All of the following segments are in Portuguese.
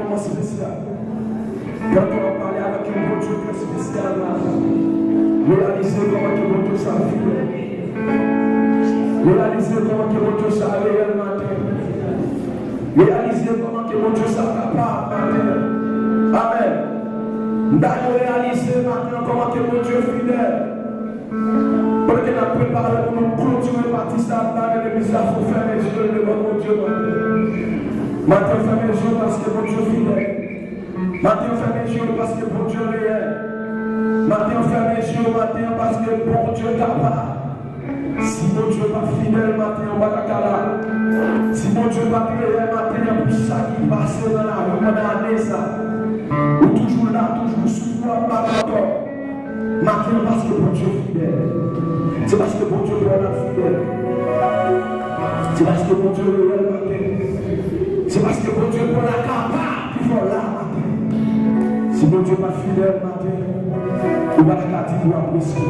moment spécial. Quand on va parler avec un bon Dieu qui est spécial, réaliser comment que bon Dieu s'est fidèle. Réaliser comment que bon Dieu s'est réel matin. Réaliser comment que mon Dieu s'est capable matin. Amen. Nous allons réaliser maintenant comment que mon Dieu est fidèle. Parce que nous avons préparé pour nous continuer à partir ça dans l'église, il faut faire les yeux devant mon Dieu. Maintenant, fermez les yeux parce que mon Dieu est fidèle. Maintenant, fermez les yeux parce que mon Dieu est réel. Maintenant, fermez les yeux maintenant parce que mon Dieu est capable. Si mon Dieu n'est pas fidèle, maintenant, on va la. Si mon Dieu n'est pas réel, maintenant, pour ça qui passe dans la rue, on a année ça. Ou toujours là, toujours souffrant, pas encore. Maintenant, parce que mon Dieu est fidèle. C'est parce que mon Dieu est fidèle. C'est parce que mon Dieu est réel matin. C'est parce que mon Dieu est capable qu'il faut là matin. Si mon Dieu n'est pas fidèle matin, on va la dire pour apprécier.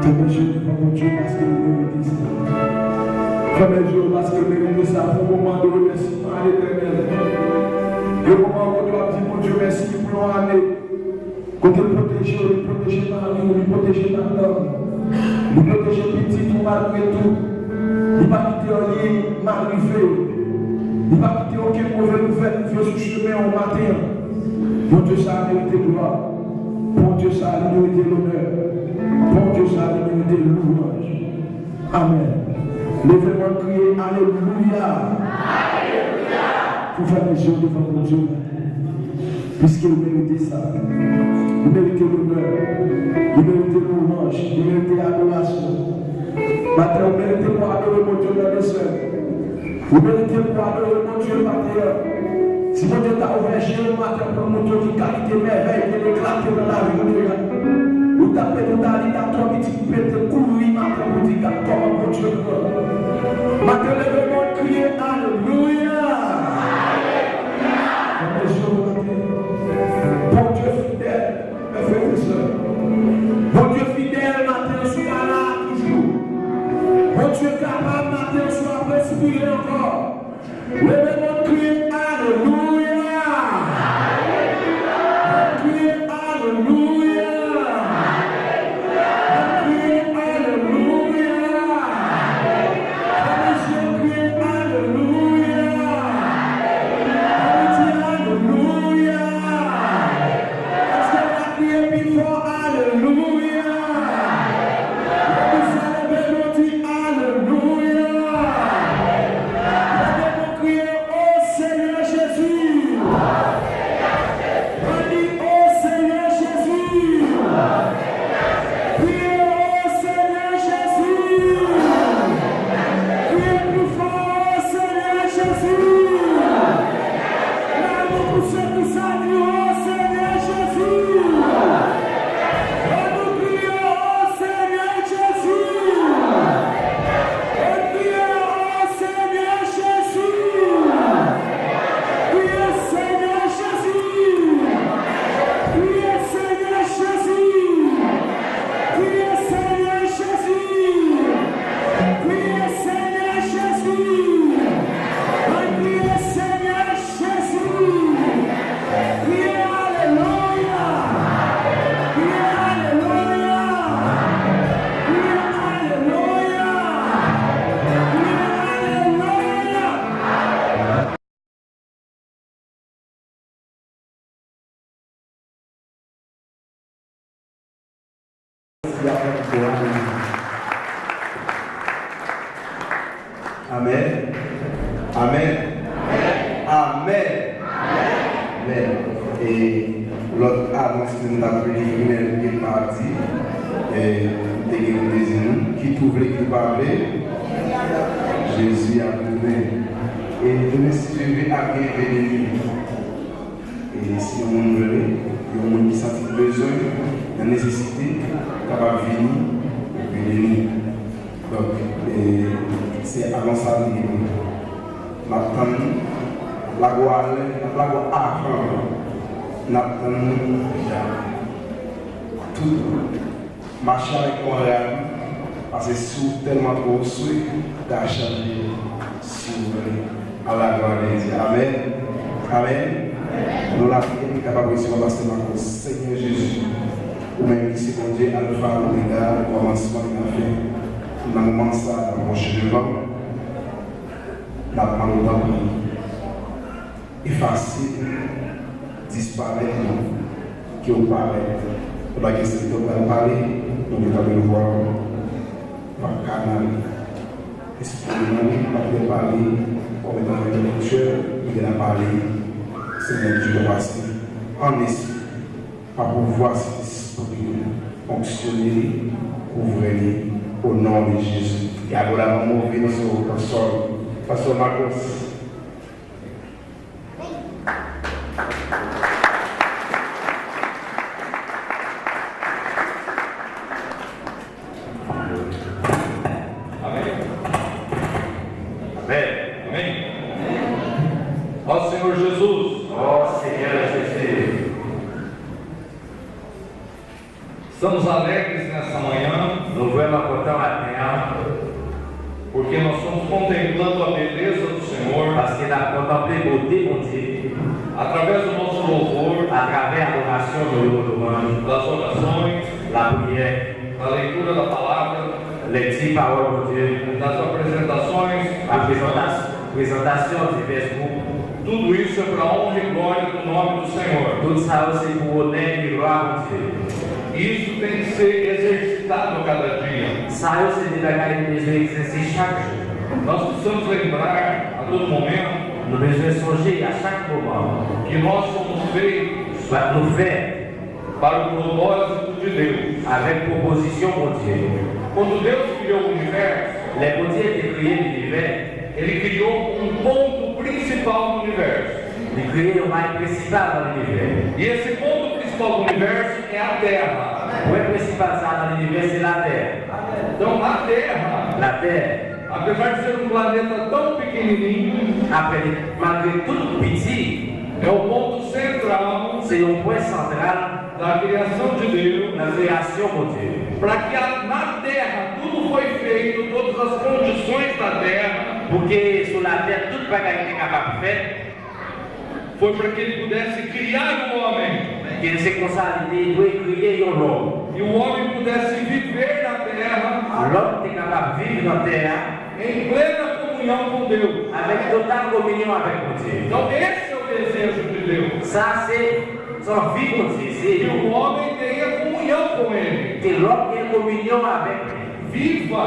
Fermez les yeux devant mon Dieu parce que vous méritez ça. Fermez les yeux parce que vous méritez ça pour le moment de remerciement à l'Éternel. Le moment où on doit dire mon Dieu merci pour l'année. Quand il protège, il protège Marie, il protège Madame, il protège petit tout malgré tout. Il ne va pas quitter rien malgré. Il ne va pas quitter aucune mauvaise nouvelle sur ce chemin au matin. Mon Dieu, ça a mérité gloire. Mon Dieu, ça a mérité l'honneur. Mon Dieu, ça a mérité louange. Amen. Levez-moi crier Alléluia. Alléluia. Pour faire les jours devant mon Dieu. Puisqu'il méritait ça. Il méritait l'honneur. Il méritait louange. Il méritait l'adoration. Maintenant, vous méritez pour adorer mon Dieu dans les soeurs. Vous méritez pour adorer mon Dieu matin. Si mon Dieu t'a ouvert chez le matin pour mon Dieu qui qualité merveille, qui éclate dans la vie, vous tapez dans ta ligne, dans ton petit pété, courir matin pour dire comment mon Dieu veut. Maintenant, levez-moi crier Alléluia. Bon Dieu fidèle, mes frères et sœurs. Bon Dieu fidèle, matin, je suis là toujours. Bon Dieu capable, matin, je suis à respirer encore. Levez-moi crier Alléluia. Crier Alléluia. Crier Alléluia. Crier Alléluia. Alléluia. Est-ce qu'on va crier plus fort Alléluia? Vous allez me dire Alléluia. Allez-vous crier au Seigneur Jésus. On dit au Seigneur Jésus. Criez au Seigneur Jésus. Criez plus fort au Seigneur Jésus. Pour ceux qui saluent au Seigneur Jésus. On nous crie au Seigneur Jésus. On crie au Seigneur Jésus. Crie Seigneur Jésus. Crie Seigneur Jésus. Crie Seigneur Jésus. Crie Seigneur Jésus. On crie Seigneur Jésus. Criez Alléluia! Criez Alléluia! Criez Alléluia! Criez Alléluia! Amen. Amen. Amen. Amen. Et l'autre annonce que nous avons fait, il est parti. Et qui trouve qui parlait, Jésus a trouvé. Et de me suivre à bien béni. Et si on veut, il y a un qui sent besoin, la nécessité, capable de venir, béni. Donc, c'est avant ça, maintenant, la gloire à tout marcher avec Montréal parce que sous tellement trop souhait d'achèter sur à la gloire de Dieu. Amen. Amen. Nous la prions capable de recevoir parce que Seigneur Jésus, ou même qui c'est mon Dieu, Alpha, Omega, le commencement et la fin. Dans le moment ça, dans mon chemin devant, la parole d'homme est facile, disparaître, qui vous paraît. Pour la question que vous parler, nous devons le voir par canal. Esprit de nous, nous parler, comme dans le cœur, il va parler. Seigneur Dieu de passer en esprit, pour pouvoir cet esprit fonctionner, ouvrir au nom de Jésus. Et agora vamos ouvir nosso pastor Marcos. Ó Senhor Jesus, estamos alegres nessa manhã, porque nós estamos contemplando a beleza do Senhor, através do nosso louvor, das orações, da leitura da palavra, das apresentações, tudo isso é para a honra e glória do nome do Senhor. Isso tem que ser exercitado a cada dia. Nós precisamos lembrar a todo momento que nós somos feitos para o propósito de Deus. Quando Deus criou o universo, Ele criou um ponto principal no universo. E esse ponto principal do universo é a Terra. Então a Terra, apesar de ser um planeta tão pequenininho, é o ponto central da criação de Deus, para que na Terra tudo foi feito, todas as condições da Terra, porque sur la terre toute bagaille est capable de faire, foi para que Ele pudesse criar o homem, qu'il s'est consolidé, doit créer l'homme. e o homem pudesse viver na Terra, L'homme est capable de vivre dans la terre em plena comunhão com Deus. avec totale communion avec Dieu. Então esse é o desejo de Deus, Ça c'est son vie com Dieu, que c'est o homem tenha comunhão com Ele, que l'homme ait communion avec viva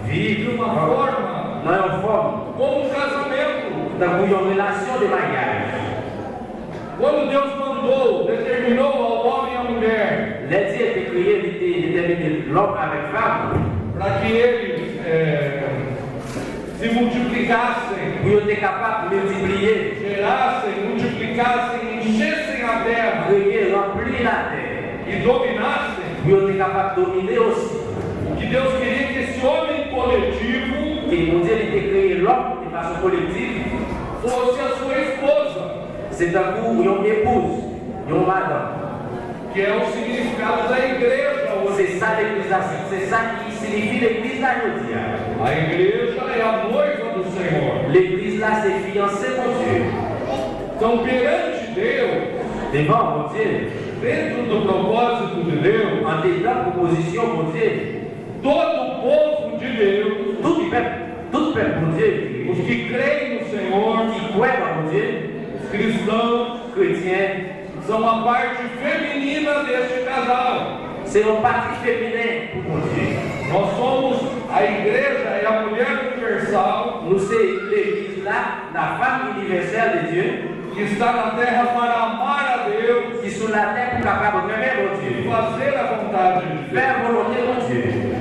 de vive uma forma dans une forme, como um casamento. dans une relation de mariage. Quando Deus mandou, determinou ao homem e à mulher Les dieux étaient créés, ils déterminent l'homme avec femme, para que eles se multiplicassem, pour être capable de multiplier, gerassem, multiplicassem, enchessem a terra créer, remplir la terre, e dominassem, pour être capable de dominer aussi. que Deus queria que esse homem coletivo Et mon Dieu, il a créé l'homme de façon collective. fosse a sua esposa, C'est un coup, une épouse, une madame. que é o significado da igreja hoje. C'est ça l'église, c'est ça qui signifie l'église d'aujourd'hui. A igreja é a noiva do Senhor. L'église là, c'est fiancé mon Dieu. Então, perante Deus, Devant mon Dieu, dentro do propósito de Deus, en dedans proposition mon Dieu, todo o povo de Deus, tout peuple mon Dieu, os que creem no Senhor, qui croit en mon Dieu, os cristãos, chrétiens, são a parte feminina deste casal. c'est une partie féminine pour mon Dieu. Nós somos a igreja e a mulher universal Nous, c'est l'église là, la femme universelle de Dieu, que está na terra para amar a Deus qui sur la terre pour capable de aimer mon e Dieu, fazer a vontade de Deus. faire volonté mon Dieu.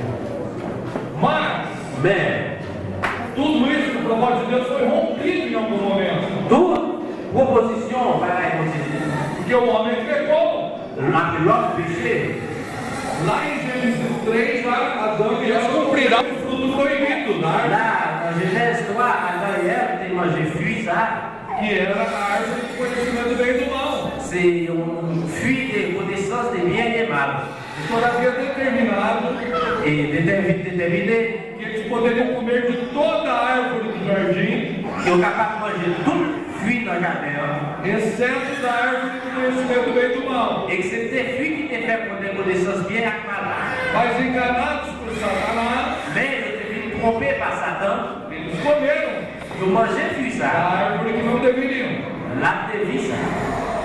Mas Mais, tudo isso no propósito de Deus foi rompido em algum momento, toute proposition, pareil mon Dieu, porque o homem pecou. l'homme péché. Lá em Gênesis 3, lá, Adão e Eva cumprirão o fruto proibido, né? Là, dans Genèse 3, Adam et Ève, ils mangé fruit, ça, Que era a árvore do conhecimento do bem e do mal. c'est un fruit de connaissance des biens et des mal. Então havia determinado Et déterminé que eles poderiam comer de toda a árvore do jardim, que é capaz de manger tudo fruit dans le jardin, exceto da árvore do conhecimento do bem e do mal. excepté fruit qui te fait pour des connaissances bien et mal. Mas enganados por Satanás, Mais ils étaient trompés par Satan, eles comeram ils ont mangé fruit da ça. árvore que não deveriam. L'arbre de vie ça.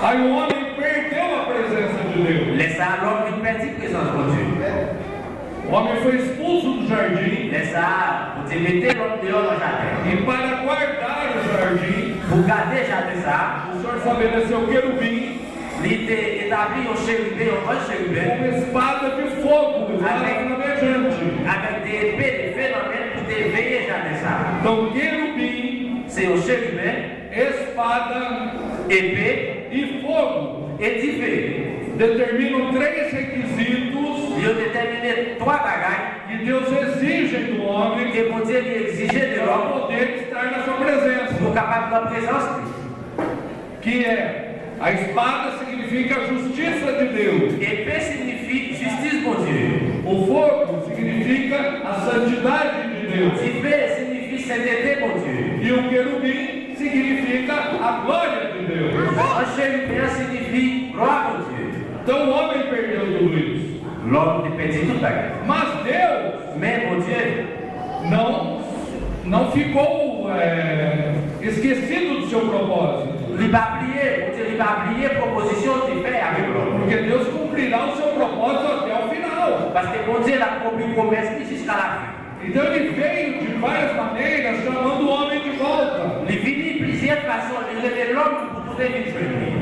Aí o homem perdeu a presença de Deus. Laisse l'homme qui perdit présence de Dieu. O homem foi expulso do jardim Laisse vous mettez l'homme dehors dans le jardin. e para guardar o jardim, Pour garder le jardin ça, o Senhor estabeleceu o querubim il était établi au chérubin, au chérubin, uma espada de fogo usada flamejante. avec des épées, des phénomènes pour te veiller le jardin ça. Então, querubim, C'est au chérubin, espada épée e fogo et feu. determinam três requisitos Ils ont déterminé trois bagages que Deus exige do homem que vont dire exiger de para l'homme poder estar na sua presença. pour capable de la présence. Que é, a espada significa a justiça de Deus, Épée signifie justice pour Dieu. o fogo significa a santidade de Deus Feu signifie sainteté pour Dieu. e o querubim significa a glória de Deus. Un chérubin signifie gloire pour Dieu. Então o homem perdeu tudo isso, L'homme te perdit tout bagage. mas Deus Mais mon Dieu, não ficou esquecido do seu propósito, il va plier, mon Dieu, il va plier proposition de faire avec l'homme. porque Deus cumprirá o seu propósito até o final. Parce que mon Dieu a accompli une promesse jusqu'à la fin. Então ele veio de várias maneiras chamando o homem de volta. Il finit plusieurs façons, il est l'homme pour tout les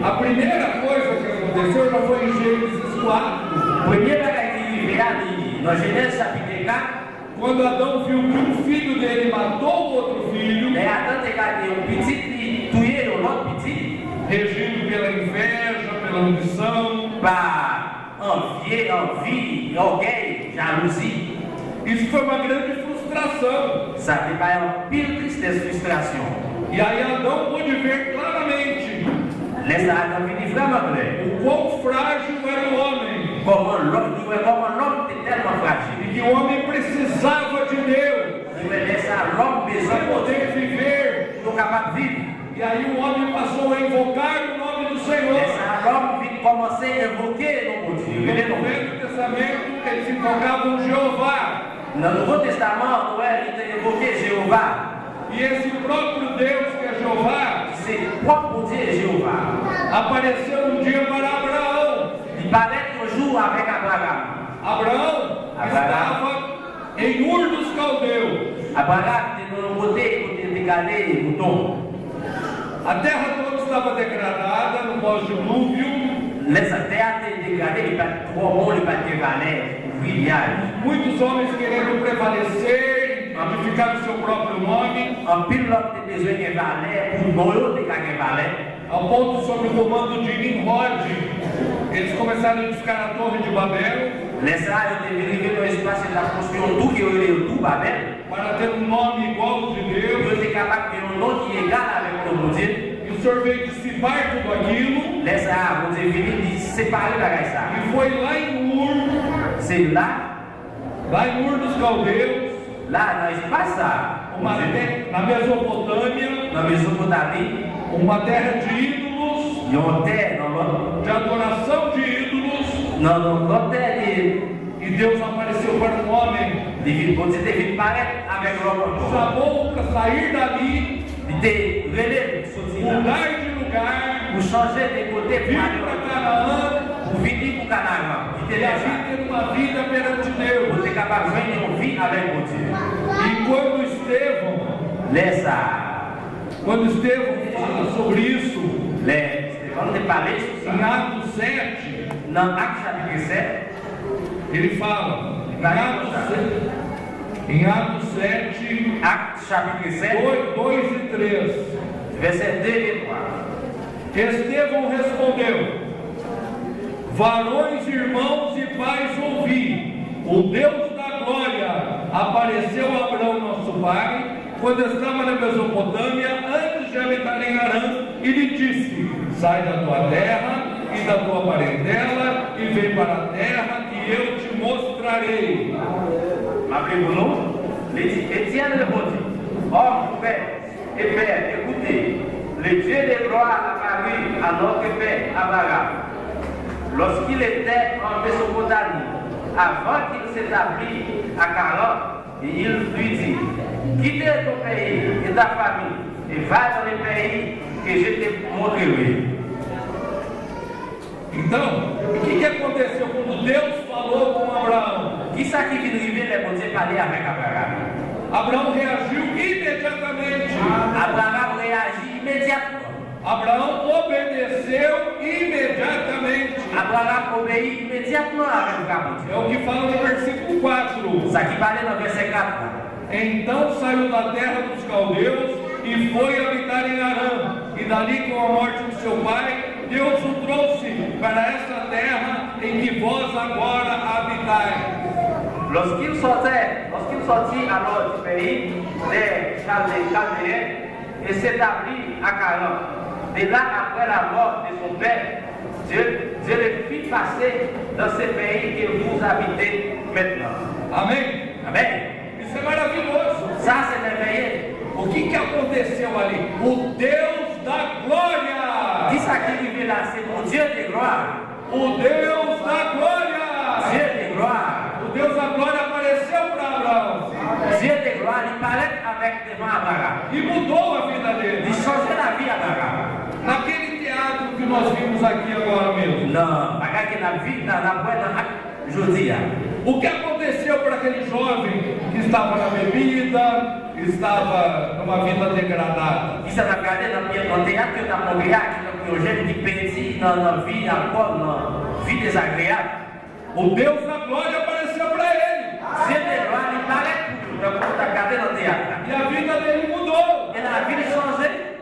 A primeira coisa que aconteceu já foi em Gênesis 4, Premier bagage qui vient dans Genèse chapitre 4, quando Adão viu que um filho dele matou o outro filho, mais Adam te gardé un petit qui tué l'autre petit regido pela inveja, pela ambição. par envie, orgueil, jalousie. Isso foi uma grande frustração. Ça fait pas un pile tristesse, frustration. E aí Adão pôde ver claramente Laisse Adam finir vraiment clair. o quão frágil era o homem Comment l'homme était tellement fragile. e que o homem precisava de Deus Il me laisse l'homme besoin para de poder Dieu viver. pour capable de vivre. E aí o homem passou a invocar o nome do Senhor. Laisse l'homme vite commencer à invoquer le nom de Dieu. No Le nom. Velho Testamento eles invocavam Jeová. Dans le Nouveau Testament, Noël, il a invoqué Jéhovah. E esse próprio Deus que é Jeová C'est propre Dieu Jéhovah. apareceu um dia para Abraão. Il paraît un jour avec Abraham. Abraão estava em Ur dos Caldeus. Abraham était dans le côté de garder le mouton. A terra toda estava degradada no pós-dilúvio. Laisse la terre était dégradée, il n'y a pas trop bon, il n'y a pas de galère, ouvrière. Muitos homens querendo prevalecer, edificar o seu próprio nome, En pile, l'homme a besoin de valet, pour nous, de gagner valet. ao ponto sob o comando de Nimrod, eles começaram a edificar a Torre de Babel Laisse là, il était venu dans l'espace de la construction, tout qui est tout Babel. para ter um nome igual ao de Il Deus. était capable de faire un nom qui est égal avec le nom de Dieu. E o Senhor veio dissipar tudo aquilo Laisse là, mon Dieu, venir séparer la gueule ça. e foi lá em Ur, C'est là, dos Caldeus, dans l'espace ça, na Mesopotâmia, dans la Mésopotamie, uma terra de ídolos, il y a une terre dans l'autre. de adoração de ídolos, Dans l'autre terre, e Deus apareceu para um homem, il devait paraître avec l'homme. chamou para sair dali, Il était relève, sorti là. mudar de lugar, Pour changer de côté, pour vir aller para au Canaã pour venir pour Canaan, e quitter les assim gens, ter uma vida perante Deus. pour être capable de joindre une vie avec mon Dieu. E quando Estevão fala sobre isso, Vamos te parler sur em ça. Atos 7, Dans Actes chapitre 7, ele fala, em Atos 7, Actes chapitre 7, 2 e 3, verset 2 et 3. Estevão respondeu: varões, irmãos e pais, ouvi, o Deus da glória apareceu a Abraão, nosso pai, quando estava na Mesopotâmia, antes de habitar em Harã, e lhe disse: sai da tua terra e da tua parentela e vem para a terra que eu te mostrarei. Appelez-vous, Étienne répondit: Homme, frère, Et Père, écoutez, le Dieu de gloire apparut à notre Père Abraham lorsqu'il était en Mésopotamie, avant qu'il s'établisse à Charan, et il lui dit, quitte ton pays et ta famille et va dans le pays que je te montrerai. Então, o que aconteceu quando Deus falou com Abraão? Qui ça qui vient arriver les bon Dieu parler avec Abraham? Abraão reagiu imediatamente. Abraham réagit immédiatement. Abraão obedeceu imediatamente. Abraham obéit immédiatement à Abraham. É o que fala no versículo 4. Ça qui parlait dans verset 4. Então saiu da terra dos caldeus e foi habitar em Harã. E dali, com a morte do seu pai, Deus o trouxe para esta terra em que vós agora habitais. Lorsqu'il sortit alors du pays des Chaldéens et s'établit à Charan, de là après la mort de son père, Dieu le fit passer dans ce pays que vous habitez maintenant. Amém? Amen. Isso é maravilhoso. Ça c'est merveilleux. O que aconteceu ali? O Deus da glória. Qui ça qui vit là? C'est mon Dieu de gloire. O Deus da glória. Dieu de gloire. O Deus da glória apareceu para Abraão. Dieu de gloire, il paraît avec devant Abraham. E mudou a vida dele. Il changeait la vie d'Abraham. Naquele teatro que nós vimos aqui agora mesmo. Não, pagar que na vida, na boa judia. O que aconteceu para aquele jovem que estava na bebida, estava numa vida degradada? Isso na cadeia, no teatro que eu estava no jeito de pensar na vida, na vida desagradável. O Deus da glória apareceu para ele. Dieu de gloire, il paraît pour da cadeia no teatro. E a vida dele mudou. E a vida changée.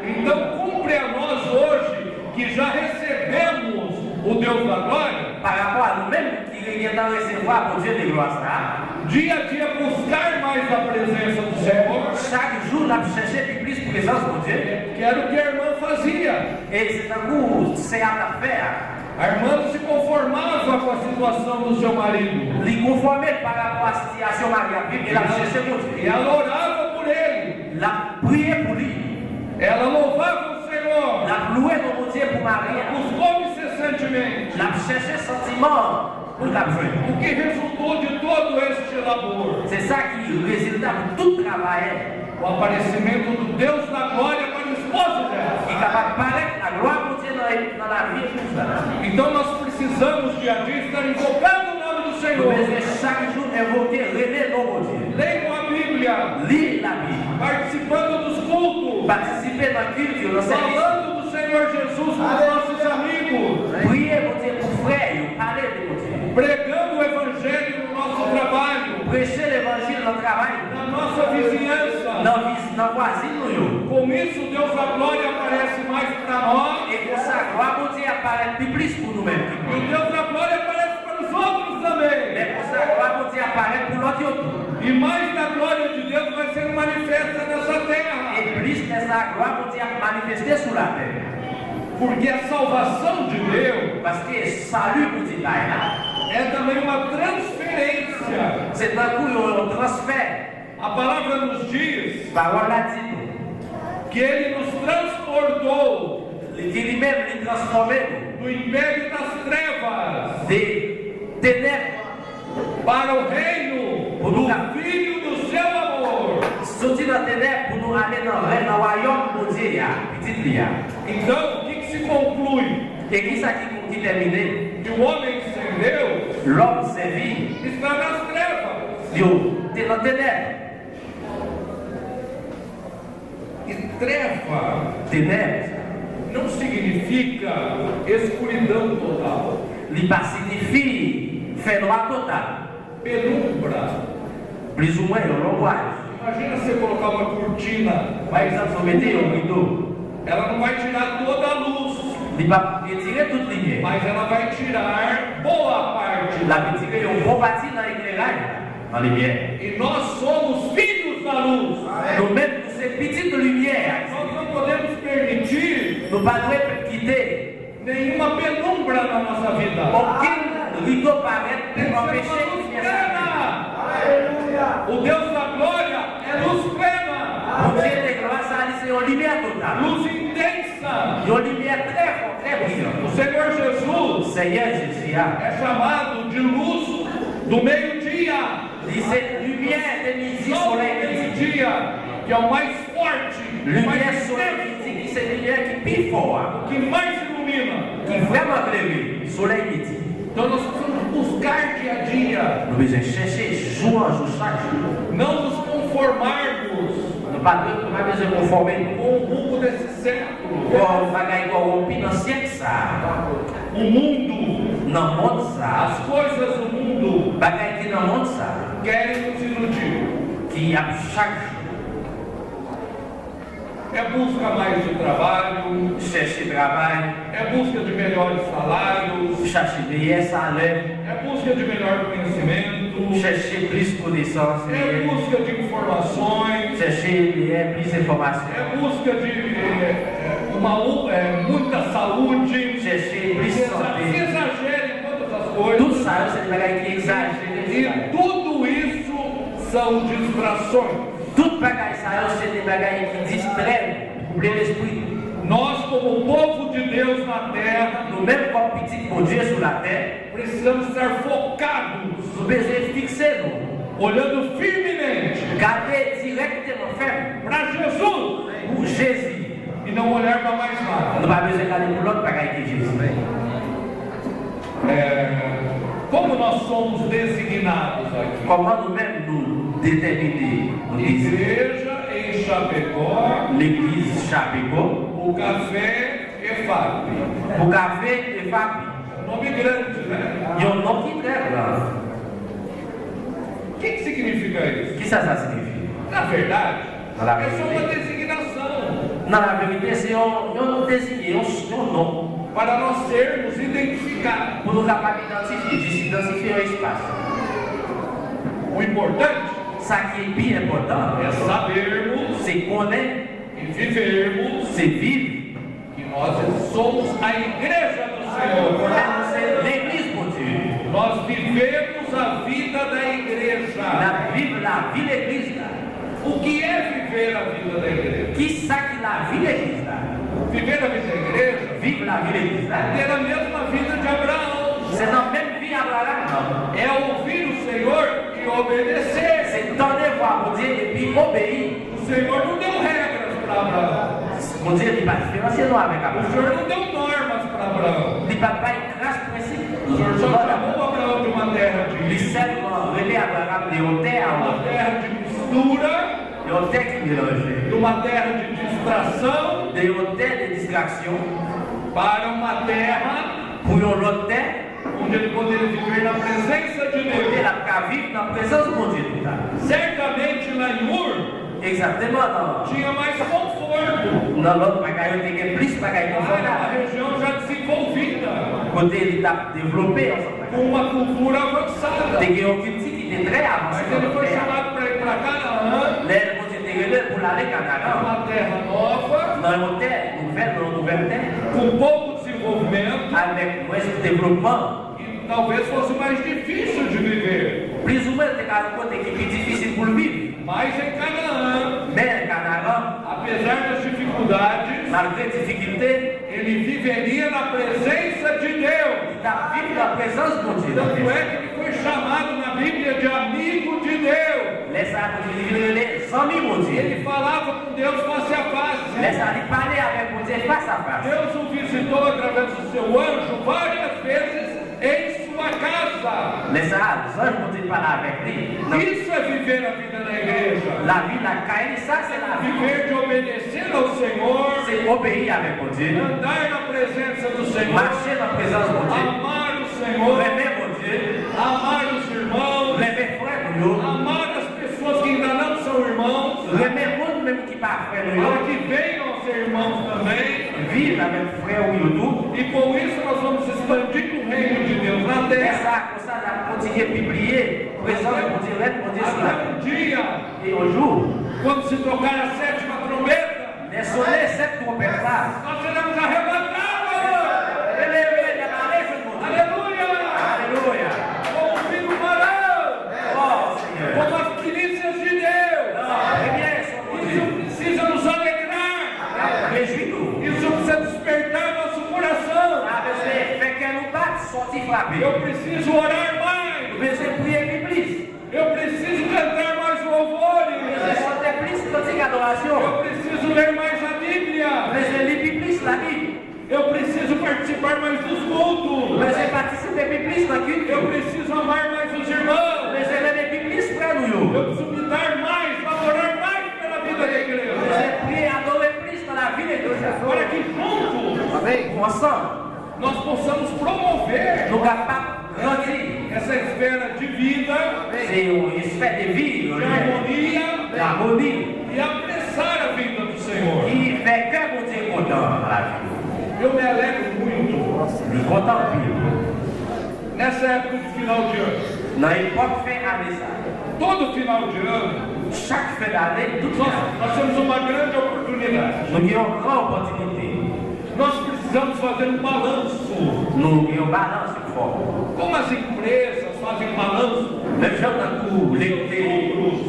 Então cumpre a nós hoje que já recebemos o Deus da glória. Par rapport à nous-mêmes qui vient de recevoir pour Dieu de gloire, dia a dia buscar mais a presença do Senhor. chaque jour, nous cherchons plus de présence de Dieu. Que era o que a irmã fazia. Et c'est un coup, c'est à faire. A irmã não se conformava com a situação do seu marido. Les conformer par rapport à la situation mariée, et la chercher pour E Dieu. ela orava por ele. La prière pour lui. Ela louvava o Senhor. La louer mon Dieu pour Marie. Buscou incessantemente. La chercher sentiment pour la vie. O que resultou de todo este labor? C'est ça qui résultat de tout travail. O aparecimento do Deus da glória para o esposo dela. Qui est capable de paraître la gloire de Dieu dans la vie de tout ça. Então nós precisamos dia a dia estar invocando o nome do Nous Senhor. devons chaque jour invoquer, rêver le nom de Dieu. Leiam a Bíblia. Lire la Bible. Participando dos cultos. Participer dans le culte, dans le service. Falando do Senhor Jesus para os nossos amigos. Priez mon Dieu pour frère, parler de mon Dieu. Pregando o Evangelho no nosso trabalho. Prêcher l'évangile dans le travail. Na nossa vizinhança. Dans le voisin. Com isso, Deus da glória aparece mais para nós. Et pour ça, gloire mon Dieu apparaît plus pour nous-mêmes. E o Deus da glória aparece para os outros também. Mais pour ça, gloire mon Dieu apparaît pour l'autre. E mais da glória de Deus vai ser manifesta nessa terra. Et plus nessa gloire mon Dieu manifesté sur la terre. Porque a salvação de Deus Parce que salut pour Dieu là, é também uma transferência. c'est un coup un transfert. A palavra nos diz Parole là dit que Ele nos transportou lui-même les transformer do império das trevas des ténèbres para o reino do Filho do seu amor. sortir dans les ténèbres pour nous aller dans le royaume de Dieu, petite lia. Então, o que se conclui? Et qui ça qui terminé? Que o homem sem Deus L'homme servi, está nas trevas. Dieu, t'es dans les ténèbres. E treva Ténèbres, não significa escuridão total. il pas signifie fait noir total. Penumbra. Plus ou moins, on l'envoie. Imagina você colocar uma cortina, Par exemple, si on mettait un rideau, ela não vai tirar toda a luz, il va retirer toute lumière. mas ela vai tirar boa parte. La retirer un bon bâti dans l'éclairage, dans la lumière. E nós somos filhos da luz. Nous-mêmes, nous sommes petites lumières. Nós não podemos permitir Nous ne devons quitter nenhuma penumbra na nossa vida. aucun rideau paraître Tem que pour ser empêcher uma luz que lumière plena. O Deus da glória é luz plena. Mon Dieu de gloire, ça une lumière totale. luz intensa. Une lumière très forte, très brillante. O Senhor Jesus Seigneur Jésus, é chamado de luz do meio-dia. dit cette lumière de midi, Só o soleil midi. meio-dia, que é o mais forte, o mais Lumière soleil intenso, midi, qui c'est une lumière qui pique fort, que mais ilumina. qui vraiment claire. Soleil midi. Então nós precisamos buscar dia a dia, Nous devons chercher jour en jour, chaque jour. não nos conformarmos Nous pas besoin de conformer. com o rumo desse século. Pour bagaille corrompu dans le siècle, ça. O mundo, Dans le monde, ça. as coisas do mundo Bagaille qui dans le monde, ça. querem nos iludir. Qui a chaque jour. É busca mais de trabalho, Chercher travail, é busca de melhores salários, chercher meilleur salaire, é busca de melhor conhecimento, chercher plus connaissances, é busca de informações, chercher meilleur, plus d'informations, é busca de muita saúde, chercher plus se santé. exagera em todas as Tout coisas. ça, c'est des bagailles qui exagèrent. E tudo isso são distrações. Tout bagaille, ça, c'est des bagailles qui distraient, troubler l'esprit. Nós, como povo de Deus na terra, Nous, même comme petits pour Dieu sur la terre, precisamos estar focados, nous devons fixer nous, olhando firmemente garder directement ferme para Jesus pour Jésus. e não olhar para mais nada. Nous n'avons pas besoin d'aller pour l'autre bagaille que Jésus. Como nós somos designados aqui? Comment nous-mêmes nous déterminer, nous désigner Igreja em Chapecó, l'église Chapecó, o café EFAP. pour café et famille. Nome grande, né? Il y a un nom qui est très grand. O que significa isso? Qu'est-ce que ça signifie? Na verdade, Fala é só bem. uma designação Dans la vérité, c'est un désigné, un nom, para nós sermos identificados. pour nous capables d'identifier un espace. O importante Ça qui est bien important, é sabermos c'est connaître, e vivermos c'est vivre. que nós somos a igreja do Senhor. Connaître, c'est l'église pour Dieu. Nós vivemos a vida da igreja. Vivre la vie de l'église là. O que é viver a vida da igreja? Qui ça qui la vie de l'église là? Viver a vida da igreja Vivre la vie de l'église là. é ter a mesma vida de Abraão. C'est dans la même vie Abraham, non? É ouvir o Senhor e obedecer. C'est donner voir pour Dieu et puis obéir. O Senhor não deu regras para Abraão. Mon Dieu n'est pas différencié avec O Abraham. Senhor não deu normas para Abraão. Il n'est pas une grâce principe. O Senhor só chamou Abraão de uma terra Il de seulement relais Abraham de hauteur uma terra de mistura, de hauteur qui mélangeait. de uma terra de distração, De hauteur de distraction para uma terra pour une autre terre. onde ele poderia viver na presença de Il Deus. a qu'à vivre dans la présence de mon Dieu tout à l'heure. Certamente lá em Ur Exactement tinha mais conforto. dans l'autre bagaille, il y a plus de bagaille Lá era uma confortable. região já desenvolvida, Côté il a développé ensemble. com uma cultura avançada. Il y a une culture qui était très Mas avancée. ele foi chamado para ir para Canaã, L'air continue pour aller au Canada. uma terra nova, Dans une terre nouvelle terre, com pouco desenvolvimento, avec moins de développement. e talvez fosse mais difícil de viver. Plus ou moins, c'est un côté qui est plus difficile pour le vivre. Mas em Canaã, Mais Canada, apesar das dificuldades, malgré les difficultés, ele viveria na presença de Deus. il a vécu la présence de mon Dieu. Tanto é que ele foi chamado na Bíblia de amigo de Deus. Laisse les amis, mon Dieu. Ele falava com Deus face a face. Laisse-les parler avec mon Dieu face à face. Deus o visitou através do seu anjo várias vezes em sua casa. Laisse les anges, mon Dieu, parler avec lui. Non. Isso é viver a vida na igreja. La vie, la caille, ça c'est la vie. Viver de obedecer ao Senhor, C'est obéir avec mon Dieu. andar na presença do Senhor, Marcher dans la présence de mon Dieu. amar o Senhor, Aimer mon Dieu. amar os irmãos, Aimer frère nous. amar as pessoas que ainda não são irmãos, Aimer le monde même qui pas frère para nous. que venham a ser irmãos também. Vivre avec frère ou YouTube. E com isso nós vamos expandir o reino de Deus na Et terra. ça, comme ça, on a continué à publier. Présence de mon Dieu, l'aide mon Dieu sur la Até um dia, Et un jour, quando se tocar a sétima trombeta, les sonnets, cette trompette là. nós seremos arrebatados. Élevez la paresse de mon Dieu. Aleluia! Alléluia. Como o filho varão, Oh Seigneur. como as milícias de Deus. Non, eh bien, son mon Dieu. Isso precisa nos alegrar. te frapper. Eu preciso orar mais. Nous besoin prier plus. Eu preciso cantar mais Nous louvores. besoin chanter plus cantique adoration. Eu preciso ler mais a Nous Bíblia. besoin lire plus la Bible. Eu preciso participar mais dos Nous cultos. besoin participer plus dans la Eu culture. preciso amar mais os Nous irmãos. besoin aimer plus frère nous. Eu preciso me dar mais, valorar mais pela vida da Nous igreja. besoin prier, adorer plus dans la vie de Dieu. Para que juntos Ensemble, nós possamos promover nous capables de grandir. essa esfera de vida, C'est une sphère de vie, de harmonia d'harmonie, e apressar a vinda do Senhor. qui fait que mon Dieu est content dans la vie. Eu me alegro muito Il est content plus. nessa época de final de ano. Dans l'époque fin année ça. Todo final de ano, Chaque fin d'année, toute nós temos uma grande oportunidade. nous avons une grande opportunité. Nós precisamos fazer um balanço. Nous avons balance fort. Como as empresas fazem balanço Même gens d'un coup,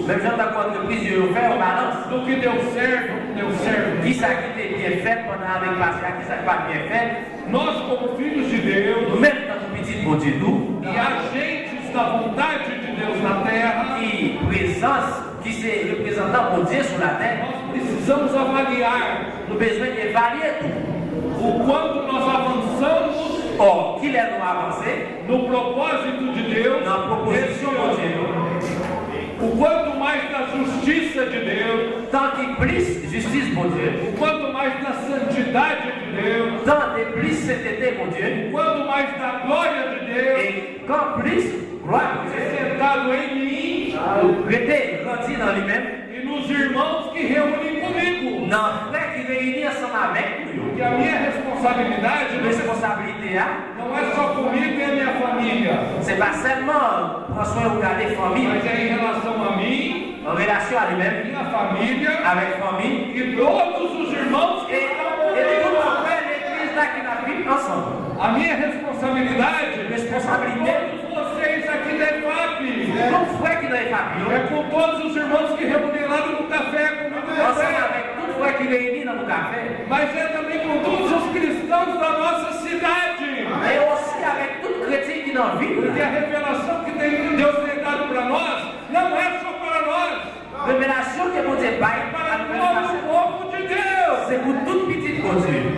même gens d'un coup entreprise, ils ont fait une balance. do que deu certo, do que deu certo. Qui ça qui était bien fait pendant l'année passée, qui ça qui pas bien fait. Nós, como filhos de Deus Nous-mêmes, dans le petit bon Dieu, nous, e agentes da vontade de Deus na terra, qui présence, qui c'est représentant mon Dieu sur la terre, nós precisamos avaliar nous avons besoin d'évaluer tout. o quanto nós avançamos Or, qu'il est nous avancer no propósito de Deus, dans la proposition esse de ano. Dieu. O quanto mais da justiça de Deus, Tant que plus justice, mon Dieu, o quanto mais da santidade de Deus, tant que plus sainteté, mon Dieu, o quanto mais da glória de Deus, et quand plus gloire, mon Dieu, sentado em mim rester grandi dans lui-même, e nos irmãos que reúnem comigo. dans le frère qui réunit ensemble avec nous. Porque a minha responsabilidade Responsabilité, não é só comigo e a minha família, c'est pas seulement prendre soin de regarder famille, mas é em relação a mim, en relation à lui-même, minha família avec famille, e todos os irmãos que et estão tout le comigo. frère l'église là qui n'a vivre ensemble. A minha responsabilidade Responsabilité. é com todos vocês aqui da EFAP. Tout frère qui n'a pas É vu, com todos os irmãos que reúnem lá no café comigo. ensemble avec tout frère qui réunit dans le café, Mas é também com todos os cristãos da nossa cidade. et aussi avec tout chrétien qui n'en vit. Porque a revelação que Deus tem dado para nós não é só para nós, Révélation que mon Dieu é baille para à todo o povo de Deus. c'est pour toute petite Dieu.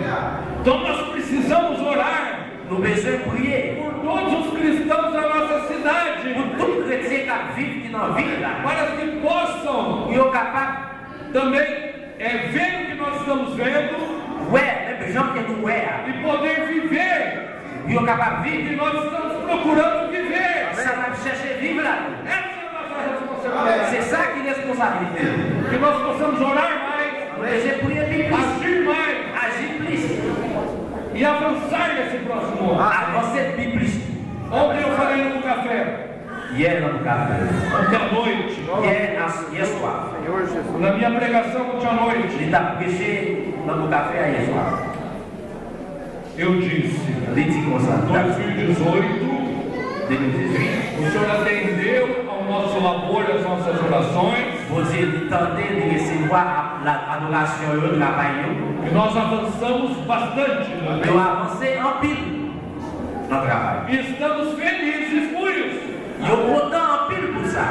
Então nós precisamos orar Nous besoin prier por todos os cristãos da nossa cidade, pour tout chrétien qui vit, qui n'en vit là. para que possam Ils sont capables, também ver o que nós estamos vendo ouais, même gens qui nous voient, e poder viver ils sont capables de o que vivre. nós estamos procurando viver. Ça va chercher à vivre là. Essa é a nossa responsabilidade. C'est ça qui est responsabilité. Que nós possamos orar mais, Mais j'ai prié plus, agir mais agir plus, e avançar nesse próximo ano. avancer plus. Ontem eu falei no café, Hier dans le café, ontem à noite, hier soir, na minha pregação ontem à noite, il a prêché dans le café hier soir. eu disse, Il dit comme ça, 2018, 2018, o Senhor atendeu ao nosso labor, às nossas orações, vous êtes tenté de recevoir l'adoration et le travail. e nós avançamos bastante. Né? Nous avancer en pile dans le travail. E estamos felizes por isso, Ils sont contents en pile pour ça.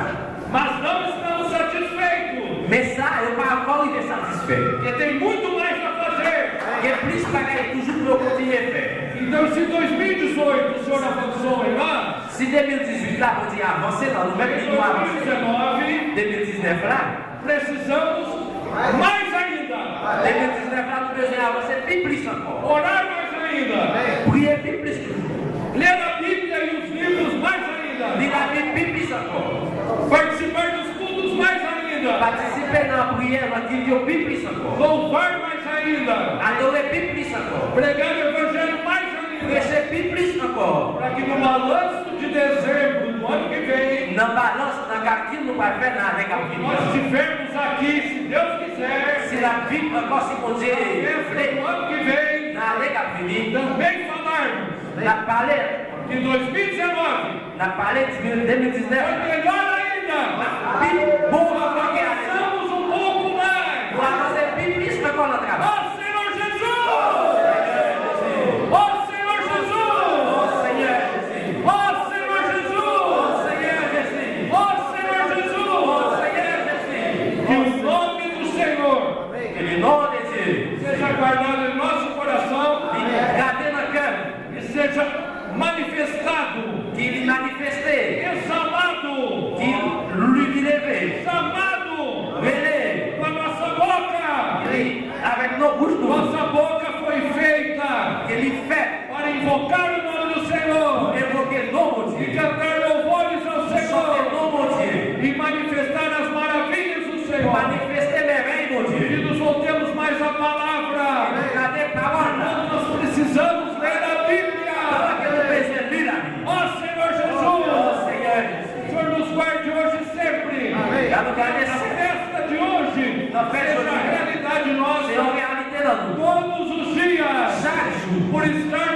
mas não estamos satisfeitos, Mais ça, ils n'ont pas encore été satisfaits. porque tem muito mais a fazer. Il y a plus de bagages toujours pour continuer à faire. Então, se em 2018 o Senhor avançou em nós, Si 2018 là, on dit avancer dans le même em niveau avancé. 2019 2019 là, precisamos mais ainda, 2019 là, nous devons avancer plus encore. orar mais ainda, Prier plus. ler a Bíblia e os livros mais ainda, Lire la Bible plus encore. participar dos cultos mais ainda, Participer dans la prière, dans le vidéo plus encore. louvar mais ainda, Adorer plus encore. pregar o Evangelho mais ainda, Prêcher plus encore. para que no balanço de dezembro do ano que vem, Dans la balance, dans le calcul, nous allons faire avec la nós vie. estivermos aqui, se Deus quiser, Si la vie encore, si mon Dieu dentro do ano que vem, dans avec la vie, também falarmos on a parlé, que 2019 on a parlé de foi 2019. melhor ainda. Puis, bon, on va regarder. Avançamos um pouco mais. Nous allons avancer plus encore dans le travail. Ó Senhor Jesus! Ó Senhor Jesus! Seigneur, ele fait para invocar o nome do Senhor évoquer nom e Dieu, cantar louvores ao chanter Senhor nom Dieu, e manifestar as maravilhas do Senhor. manifester les reins Que Dieu. nos voltemos mais à palavra. Regardez parole là. Quando nós precisamos ler a Bíblia. Alors que nous faisons lire la Bible. Ó Senhor Oh Jesus, Seigneur Jésus. o Senhor nos guarde hoje e sempre. Já nous garde A sempre. festa de hoje Na festa seja de hoje. a realidade C'est en nossa réalité dans nous. todos os dias, Chaque jour. por estarmos